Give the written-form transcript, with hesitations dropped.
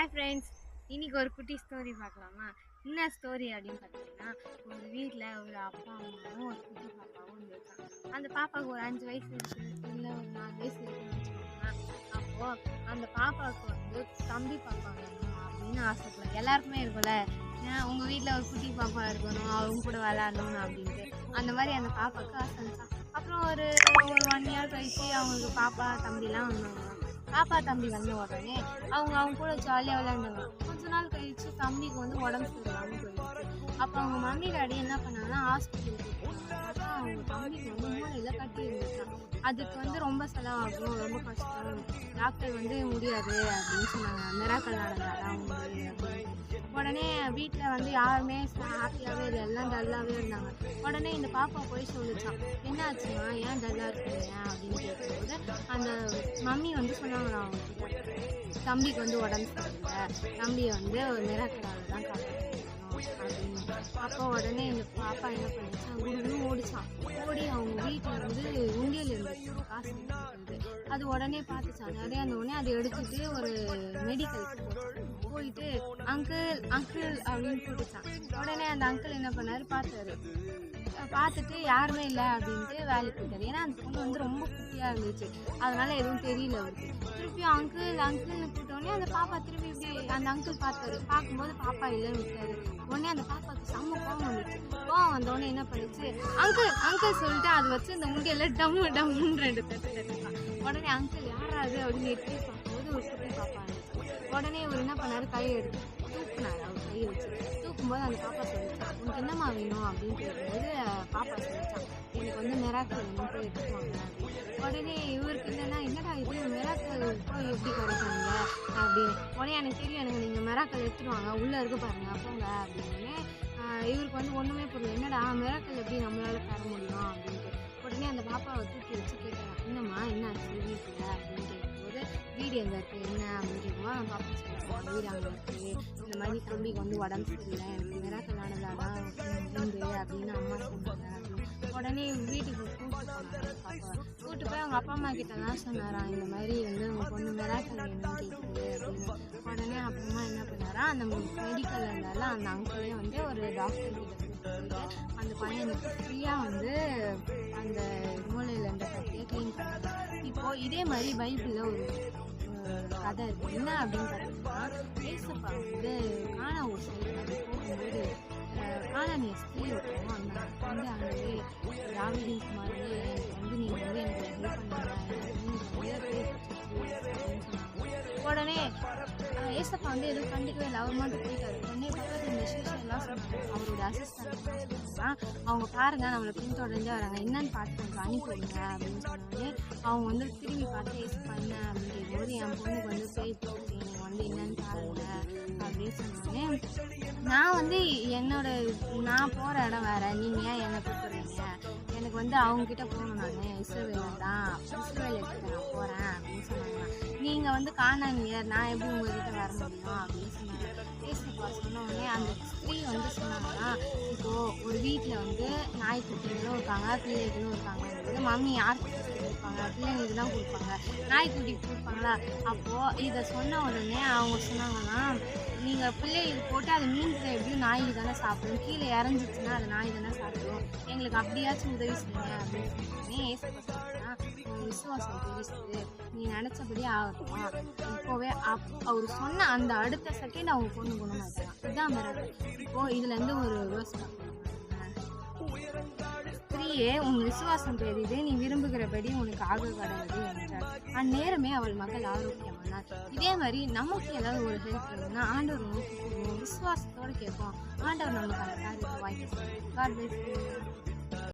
Hi friends, இன்னைக்கு ஒரு குட்டி ஸ்டோரி பார்க்கலாமா? என்ன ஸ்டோரி அப்படின்னு பார்த்தீங்கன்னா, ஒரு வீட்டில் ஒரு அப்பா அம்மாவும் ஒரு குட்டி பாப்பாவும் இருக்காங்க. அந்த பாப்பாவுக்கு ஒரு 5 வயசு இருக்குது, இல்லை ஒரு 4 வயசு இருக்குன்னு வச்சுக்கோங்களேன். அப்போது அந்த பாப்பாவுக்கு வந்து தம்பி பாப்பா வேணும் அப்படின்னு ஆசைப்படுறேன். எல்லாருக்குமே இருக்கும்ல, ஏன் உங்கள் வீட்டில் ஒரு குட்டி பாப்பா இருக்கணும், அவங்க கூட விளையாடணும் அப்படின்ட்டு. அந்த மாதிரி அந்த பாப்பாவுக்கு ஆசை இருந்துச்சான். அப்புறம் ஒரு ஒரு 1 இயர் கழிச்சு அவங்களுக்கு பாப்பா தம்பிலாம் வந்தாங்க. பாப்பா தம்பி வந்த உடனே அவங்க கூட ஜாலியாக விளையாண்டாங்க. கொஞ்ச நாள் கழிச்சு தம்பிக்கு வந்து உடம்பு சரியில்லாமல் போயிடுச்சு. அப்போ அவங்க மம்மி டாடி என்ன பண்ணாங்கன்னா ஹாஸ்பிட்டலுக்கு போனாங்க. பார்த்தா அவங்க தம்பிக்கு வந்து மூளையில் கட்டி இருந்துச்சான். அதுக்கு வந்து ரொம்ப செலவாகும், ரொம்ப கஷ்டம், டாக்டர் வந்து முடியாது அப்படின்னு சொன்னாங்க. மிராக்கல் நடந்தாதான் முடியாது அப்படின்னு. உடனே வீட்டில் வந்து யாருமே ஹாப்பியாகவே இல்லை, எல்லாம் டல்லாகவே இருந்தாங்க. உடனே இந்த பாப்பா போய் சொல்லிச்சான், என்ன ஆச்சுமா, ஏன் டல்லாக இருக்கீங்க அப்படின்னு கேட்கும்போது அந்த மம்மி வந்து சொன்னாங்களாம் அவங்க தம்பிக்கு வந்து உடம்பு சரியில்லை, தம்பியை வந்து ஒரு மிராக்கலால் தான் காப்பாற்றணும் அப்படின்னு. அப்போ உடனே எங்கள் பாப்பா என்ன பண்ணிச்சான், குடுன்னு ஓடிச்சான். ஓடி அவங்க வீட்டில் வந்து உண்டியல் இருந்துச்சு, காசு இருக்குது. அது உடனே பார்த்துச்சான். நிறையா உடனே அதை எடுத்துட்டு ஒரு மெடிக்கலுக்கு போயிட்டு அங்கிள் அங்கிள் அப்படின்னு போட்டுச்சான். உடனே அந்த அங்கிள் என்ன பண்ணாரு, பார்த்துட்டு யாருமே இல்லை அப்படின்ட்டு வேலைக்கு போயிட்டாரு. ஏன்னா அந்த பொண்ணு வந்து ரொம்ப குட்டியாக இருந்துச்சு, அதனால எதுவும் தெரியல அவருக்கு. திருப்பி அங்கிள்னு கூப்பிட்டோடனே அந்த பாப்பா திருப்பி இப்படி அந்த அங்கிள் பார்க்கும்போது பாப்பா இல்லைன்னு விட்டாரு. உடனே அந்த பாப்பாவுக்கு செம்ம கோவம் வந்துச்சு. கோவம் வந்தோடனே என்ன பண்ணிச்சு, அங்கிள் அங்கிள் சொல்லிட்டு அதை வச்சு இந்த முண்டியெல்லாம் டம்மு டம்முன்னு 2 தட்டு தட்டுதான். உடனே அங்கிள் யாராது அப்படின்னு எட்டி பார்க்கும்போது ஒரு குட்டி பாப்பா இருந்துச்சு. உடனே இவர் என்ன பண்ணாரு, கையை எடுத்து தூக்குனாரு. அவர் கையை வச்சு தூக்கும்போது அந்த பாப்பா சொல்லிச்சான், உனக்கு என்னம்மா வேணும் அப்படின்னு கேட்கும்போது பாப்பா சொல்லிச்சான், எனக்கு வந்து மிராக்கல் வேணும், போய் எடுத்துவாங்க அப்படின்னு. உடனே இவருக்கு என்னடா இது மிராக்கல் போய் எப்படி கிடைக்குங்க அப்படின்னு. உடனே எனக்கு தெரியும், எனக்கு நீங்கள் மிராக்கல் எடுத்துடுவாங்க, உள்ளே இருக்க பாருங்க போங்க அப்படின்னு. இவருக்கு வந்து ஒன்றுமே புரியல, என்னடா மிராக்கல் எப்படி நம்மளால் தர முடியும் அப்படின்ட்டு. உடனே அந்த பாப்பாவை தூக்கி வச்சு கேட்குறான், என்னம்மா என்னாச்சு வீட்டில் அப்படின்னு கேட்கும்போது, வீடு எங்கே இருக்குது என்ன அப்படின்னு கேட்கும்போது அந்த பாப்பா சொல்லுவாங்க, வீடு அங்கே இருக்குது, இந்த மாதிரி தம்பிக்கு வந்து உடம்பு சரியில்லை, எனக்கு மிராக்கல் ஆனதாதான் உண்டு அப்படின்னு அம்மா சொன்னாங்க அப்படின்னு. உடனே வீட்டுக்கு கூப்பிட்டு போய் அவங்க அப்பா அம்மா கிட்ட தான் சொன்னாராம், இந்த மாதிரி வந்து உங்கள் பொண்ணு மிராக்கல் வேணும்னு கேட்குது அப்படின்னு. உடனே அப்புறமா என்ன பண்ணாரா, அந்த மெடிக்கல் இருந்தால அந்த அங்கிளே வந்து ஒரு டாக்டர் கிட்ட கூப்பிட்டு அந்த பையனுக்கு ஃப்ரீயாக வந்து அந்த மூளையில் இருந்த கட்டியை க்ளீன் பண்ணாங்க. இப்போது இதே மாதிரி பைபிளில் ஒரு கதை இருக்குது. என்ன அப்படின்னு பார்த்தீங்கன்னா, ஏசப்பா வந்து கானா ஒரு சைடு போகும்போது கானானிய ஸ்திரீ இருக்கும், அந்த வந்து அங்கே தாவீதின் குமாரனே வந்து நீங்கள் வந்து எனக்கு ஹெல்ப் பண்ணுங்க அப்படின்னு சொன்னாங்க. உடனே ஏசப்பா வந்து எதுவும் கண்டிக்கவே இல்லை, அவர் மட்டும் போயிட்டாரு. உடனே பக்கத்தில் இந்த சிஷியர் எல்லாம் சொன்னாங்க, அவரோட அசிஸ்டன்ட் அவங்க பாருங்க நம்மளை பின்தொடர்ந்தே வராங்க, என்னன்னு பார்த்து கொஞ்சம் அனுப்பிவிடுங்க அப்படின்னு சொன்னாலே அவங்க வந்து திரும்பி பார்த்து ஏசப்பா என்ன அப்படின்னு கேட்கும்போது, என் பொண்ணுக்கு வந்து பேய் போச்சு, நீங்கள் வந்து என்னன்னு பாருங்க அப்படின்னு சொன்னாலே, நான் வந்து நான் போகிற இடம் வேறு, நீங்கள் ஏன் என்னை கூப்பிடுறீங்க, எனக்கு வந்து அவங்கக்கிட்ட போகணும், நான் இஸ்ரவேலர் தான், இஸ்ரவேலுக்கு நான் போகிறேன் அப்படின்னு சொன்னாங்க. நீங்கள் வந்து காணானியர், நான் எப்படி உங்கள்கிட்ட வர முடியும் அப்படின்னு சொன்னாங்க. ஏசப்பா சொன்ன உடனே அந்த ஸ்திரீ வந்து சொன்னாங்கன்னா, இப்போது ஒரு வீட்டில் வந்து நாய்க்குட்டிகளும் இருக்காங்க, பிள்ளைகளும் இருக்காங்க. மம்மி யாருக்கு கொடுப்பாங்க, பிள்ளைங்களுக்கு தான் கொடுப்பாங்க, நாய்க்குட்டிக்கு கொடுப்பாங்களா? அப்போது இதை சொன்ன உடனே அவங்க சொன்னாங்கன்னா, நீங்கள் பிள்ளைகளுக்கு போட்டு அது மீன்களை எப்படியும் நாய்க்கு தானே சாப்பிடும், கீழே இறஞ்சிச்சுன்னா அது நாய் தானே சாப்பிடும், எங்களுக்கு அப்படியாச்சும் உதவி செய்யுங்க அப்படின்னு சொன்னோடனே ஏசப்பா சொன்னா, விசுவாசம் பெருசு, நீ நினச்சபடி ஆகட்டுமா. இப்போவே அவர் சொன்ன அந்த அடுத்த செகண்ட் அவங்க பொண்ணு குணமாயிட்டாங்க. இதுதான் மிராக்கல். இப்போது இதுலேருந்து ஒரு யோசனை, ஸ்திரீயே உன் விசுவாசம் பெரிது, நீ விரும்புகிறபடி உனக்கு ஆக கடவுது என்றார். அந்நேரமே அவள் மகள் ஆரோக்கியமானார். இதே மாதிரி நமக்கு ஏதாவது ஒரு ஹெல்ப் வேணும்னா ஆண்டவர் நோக்கி விசுவாசத்தோடு கேட்போம், ஆண்டவர் நமக்கு அந்த காரியத்தை வாய்ப்பு.